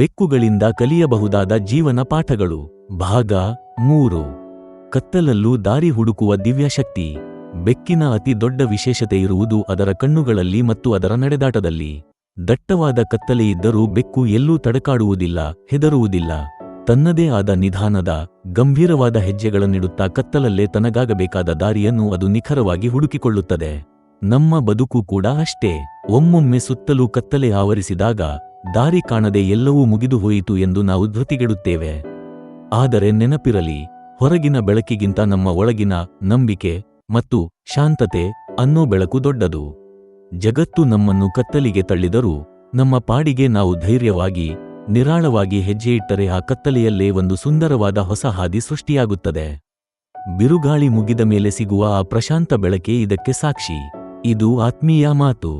ಬೆಕ್ಕುಗಳಿಂದ ಕಲಿಯಬಹುದಾದ ಜೀವನ ಪಾಠಗಳು ಭಾಗ 3 ಕತ್ತಲಲ್ಲೂ ದಾರಿ ಹುಡುಕುವ ದಿವ್ಯಶಕ್ತಿ. ಬೆಕ್ಕಿನ ಅತಿ ದೊಡ್ಡ ವಿಶೇಷತೆ ಇರುವುದು ಅದರ ಕಣ್ಣುಗಳಲ್ಲಿ ಮತ್ತು ಅದರ ನಡೆದಾಟದಲ್ಲಿ. ದಟ್ಟವಾದ ಕತ್ತಲೆಯಿದ್ದರೂ ಬೆಕ್ಕು ಎಲ್ಲೂ ತಡಕಾಡುವುದಿಲ್ಲ, ಹೆದರುವುದಿಲ್ಲ. ತನ್ನದೇ ಆದ ನಿಧಾನದ, ಗಂಭೀರವಾದ ಹೆಜ್ಜೆಗಳನ್ನಿಡುತ್ತಾ ಕತ್ತಲಲ್ಲೇ ತನಗಾಗಬೇಕಾದ ದಾರಿಯನ್ನು ಅದು ನಿಖರವಾಗಿ ಹುಡುಕಿಕೊಳ್ಳುತ್ತದೆ. ನಮ್ಮ ಬದುಕು ಕೂಡ ಅಷ್ಟೇ. ಒಮ್ಮೊಮ್ಮೆ ಸುತ್ತಲೂ ಕತ್ತಲೆ ಆವರಿಸಿದಾಗ ದಾರಿ ಕಾಣದೆ ಎಲ್ಲವೂ ಮುಗಿದು ಹೋಯಿತು ಎಂದು ನಾವು ಧೃತಿಗೆಡುತ್ತೇವೆ. ಆದರೆ ನೆನಪಿರಲಿ, ಹೊರಗಿನ ಬೆಳಕಿಗಿಂತ ನಮ್ಮ ಒಳಗಿನ ನಂಬಿಕೆ ಮತ್ತು ಶಾಂತತೆ ಅನ್ನೋ ಬೆಳಕು ದೊಡ್ಡದು. ಜಗತ್ತು ನಮ್ಮನ್ನು ಕತ್ತಲಿಗೆ ತಳ್ಳಿದರೂ ನಮ್ಮ ಪಾಡಿಗೆ ನಾವು ಧೈರ್ಯವಾಗಿ, ನಿರಾಳವಾಗಿ ಹೆಜ್ಜೆಯಿಟ್ಟರೆ ಆ ಕತ್ತಲೆಯಲ್ಲೇ ಒಂದು ಸುಂದರವಾದ ಹೊಸ ಹಾದಿ ಸೃಷ್ಟಿಯಾಗುತ್ತದೆ. ಬಿರುಗಾಳಿ ಮುಗಿದ ಮೇಲೆ ಸಿಗುವ ಆ ಪ್ರಶಾಂತ ಬೆಳಕೆ ಇದಕ್ಕೆ ಸಾಕ್ಷಿ. ಇದು ಆತ್ಮೀಯ ಮಾತು.